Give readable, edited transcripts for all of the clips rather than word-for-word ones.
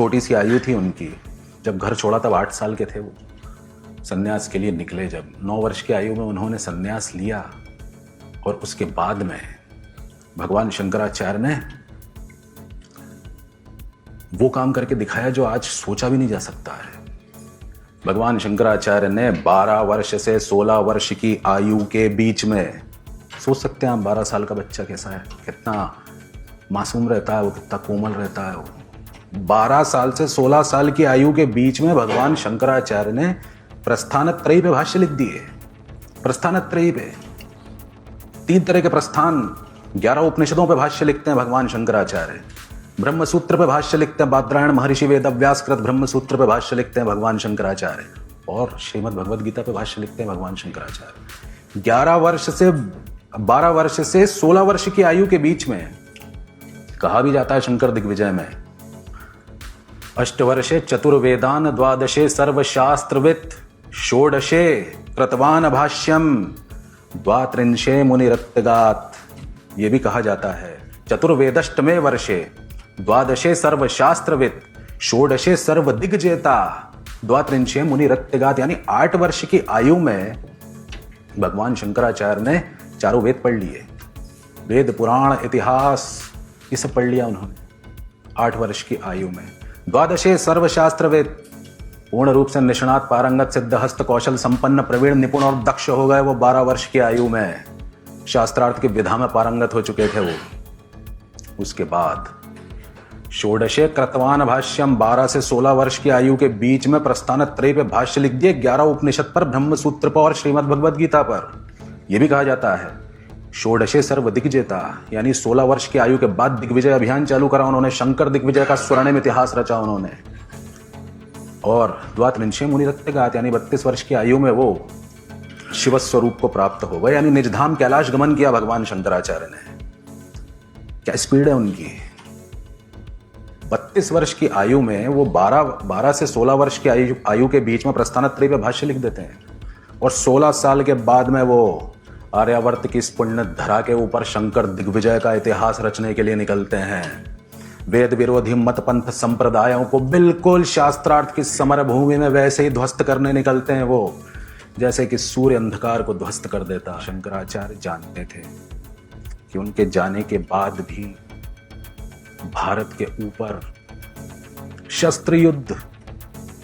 छोटी सी आयु थी उनकी, जब घर छोड़ा तब 8 साल के थे वो। संन्यास के लिए निकले जब 9 वर्ष की आयु में उन्होंने संन्यास लिया, और उसके बाद में भगवान शंकराचार्य ने वो काम करके दिखाया जो आज सोचा भी नहीं जा सकता है। भगवान शंकराचार्य ने 12 वर्ष से 16 वर्ष की आयु के बीच में, सोच सकते हैं आप 12 साल का बच्चा कैसा है, कितना मासूम रहता है वो, कितना कोमल रहता है वो। 12 साल से 16 साल की आयु के बीच में भगवान शंकराचार्य ने प्रस्थानत्रयी पे भाष्य लिख दिए। प्रस्थानत्रयी पे 3 तरह के प्रस्थान, 11 उपनिषदों पे भाष्य लिखते हैं भगवान शंकराचार्य। ब्रह्म सूत्र पे भाष्य लिखते हैं बादरायण महर्षि वेदव्यास कृत ब्रह्म सूत्र पे भाष्य लिखते हैं भगवान शंकराचार्य, और श्रीमद् भगवद गीता पे भाष्य लिखते हैं भगवान शंकराचार्य। 12 वर्ष से 16 वर्ष की आयु के बीच में कहा भी जाता है शंकर दिग्विजय में, अष्टवर्षे चतुर्वेदान द्वादशे सर्वशास्त्रवित् षोडशे कृतवान भाष्यम द्वात्रिंशे मुनिरत्तगात। ये भी कहा जाता है चतुर्वेदष्टमे वर्षे द्वादशे सर्वशास्त्रवित् षोडशे सर्वदिग्जेता द्वात्रिंशे मुनिरत्तगात। यानी 8 वर्ष की आयु में भगवान शंकराचार्य ने चारों वेद पढ़ लिए, वेद पुराण इतिहास ये सब पढ़ लिया उन्होंने 8 वर्ष की आयु में। द्वादशे सर्वशास्त्रविद, पूर्ण रूप से निष्णात पारंगत सिद्ध हस्त कौशल संपन्न प्रवीण निपुण और दक्ष हो गए वो 12 वर्ष की आयु में, शास्त्रार्थ की विधा में पारंगत हो चुके थे वो। उसके बाद षोडशे कृतवान भाष्यम, 12 से 16 वर्ष की आयु के बीच में प्रस्थानत्रयी पे भाष्य लिख दिए, 11 उपनिषद पर, ब्रह्म सूत्र पर और श्रीमद् भगवद गीता पर। यह भी कहा जाता है षोडशे सर्व दिग्विजेता, यानी 16 वर्ष की आयु के बाद दिग्विजय अभियान चालू करा उन्होंने, शंकर दिग्विजय का स्वर्णिम इतिहास रचा उन्होंने। और द्वात्रिंशे मुनिरत्तगात, यानी 32 वर्ष की आयु में वो शिव स्वरूप को प्राप्त हो गए, यानी निजधाम कैलाश गमन किया भगवान शंकराचार्य ने। क्या स्पीड है उनकी। 32 वर्ष की आयु में वो 12 से 16 वर्ष की आयु के बीच में प्रस्थानत्रयी पे भाष्य लिख देते हैं, और 16 साल के बाद में वो आर्यावर्त की इस पुण्य धरा के ऊपर शंकर दिग्विजय का इतिहास रचने के लिए निकलते हैं। वेद विरोधी मत पंथ संप्रदायों को बिल्कुल शास्त्रार्थ की समर भूमि में वैसे ही ध्वस्त करने निकलते हैं वो, जैसे कि सूर्य अंधकार को ध्वस्त कर देता। शंकराचार्य जानते थे कि उनके जाने के बाद भी भारत के ऊपर शस्त्र युद्ध,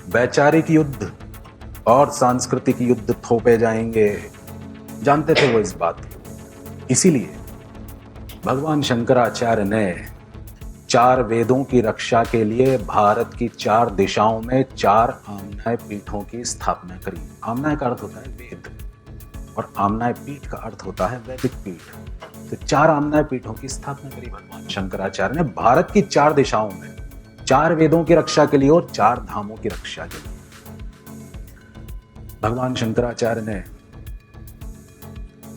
वैचारिक युद्ध और सांस्कृतिक युद्ध थोपे जाएंगे। जानते थे वो इस बात को। इसीलिए भगवान शंकराचार्य ने 4 वेदों की रक्षा के लिए भारत की 4 दिशाओं में 4 आम्नाय पीठों की स्थापना करी। आम्नाय का अर्थ होता है वेद, और आम्नाय पीठ का अर्थ होता है वैदिक पीठ। तो 4 आम्नाय पीठों की स्थापना करी भगवान शंकराचार्य ने भारत की 4 दिशाओं में, 4 वेदों की रक्षा के लिए और 4 धामों की रक्षा के लिए। भगवान शंकराचार्य ने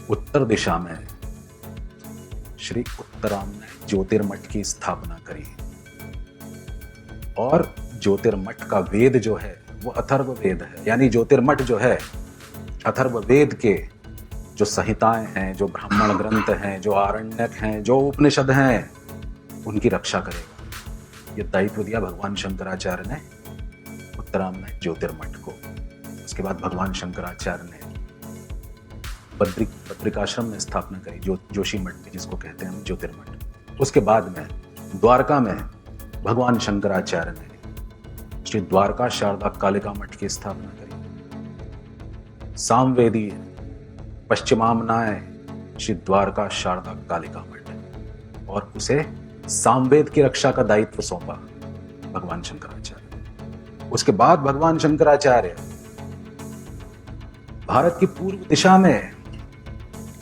उत्तर दिशा में श्री उत्तरामय ज्योतिर्मठ की स्थापना करी, और ज्योतिर्मठ का वेद जो है वो अथर्व वेद है। यानी ज्योतिर्मठ जो है अथर्व वेद के जो संहिताएं हैं, जो ब्राह्मण ग्रंथ हैं, जो आरण्यक हैं, जो उपनिषद हैं, उनकी रक्षा करेगा। ये दायित्व दिया भगवान शंकराचार्य ने उत्तरामय ज्योतिर्मठ को। उसके बाद भगवान शंकराचार्य ने बद्रिकाश्रम में स्थापना करी, जोशी मठ में, जिसको कहते हैं हम ज्योतिर्मठ। उसके बाद में द्वारका में भगवान शंकराचार्य ने श्री द्वारका शारदा कालिका मठ की स्थापना करी। सामवेदी पश्चिमामनाय श्री द्वारका शारदा कालिका मठ, और उसे सामवेद की रक्षा का दायित्व सौंपा भगवान शंकराचार्य। उसके बाद भगवान शंकराचार्य भारत की पूर्व दिशा में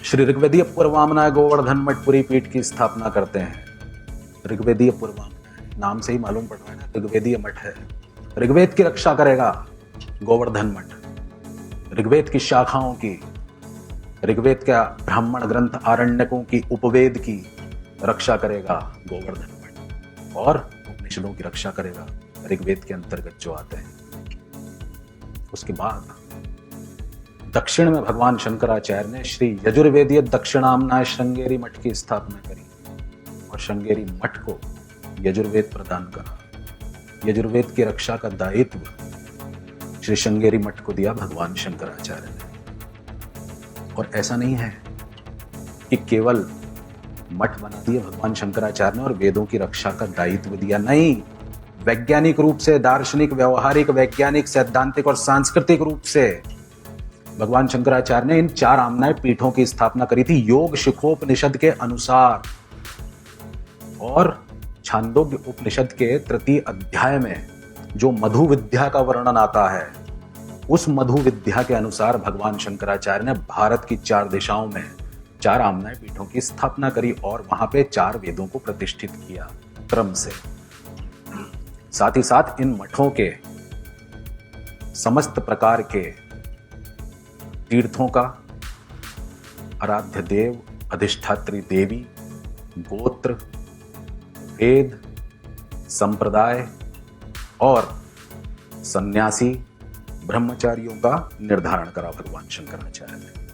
श्री ऋग्वेदीय पूर्वामनाय गोवर्धन मठ पुरी पीठ की स्थापना करते हैं। ऋग्वेदीय पूर्वामनाय नाम से ही मालूम पड़ रहा है ना, ऋग्वेदीय मठ है। ऋग्वेद की रक्षा करेगा गोवर्धन मठ, ऋग्वेद की शाखाओं की, ऋग्वेद का ब्राह्मण ग्रंथ आरण्यकों की, उपवेद की रक्षा करेगा गोवर्धन मठ, और उपनिषदों की रक्षा करेगा ऋग्वेद के अंतर्गत जो आते हैं। उसके बाद दक्षिण में भगवान शंकराचार्य ने श्री यजुर्वेदीय दक्षिणामनाय श्रृंगेरी मठ की स्थापना करी, और श्रृंगेरी मठ को यजुर्वेद प्रदान करा। यजुर्वेद की रक्षा का दायित्व श्री श्रृंगेरी मठ को दिया भगवान शंकराचार्य ने। और ऐसा नहीं है कि केवल मठ बना दिए भगवान शंकराचार्य ने और वेदों की रक्षा का दायित्व दिया, नहीं, वैज्ञानिक रूप से, दार्शनिक, व्यवहारिक, वैज्ञानिक, सैद्धांतिक और सांस्कृतिक रूप से भगवान शंकराचार्य ने इन 4 आम्नाय पीठों की स्थापना करी थी योग शिखोपनिषद के अनुसार। और छांदोग्य उपनिषद के 3 अध्याय में जो मधु विद्या का वर्णन आता है, उस मधु विद्या के अनुसार भगवान शंकराचार्य ने भारत की 4 दिशाओं में 4 आम्नाय पीठों की स्थापना करी और वहां पे 4 वेदों को प्रतिष्ठित किया क्रम से। साथ ही साथ इन मठों के समस्त प्रकार के तीर्थों का आराध्य देव, अधिष्ठात्री देवी, गोत्र, वेद, संप्रदाय और सन्यासी ब्रह्मचारियों का निर्धारण करा भगवान शंकराचार्य ने।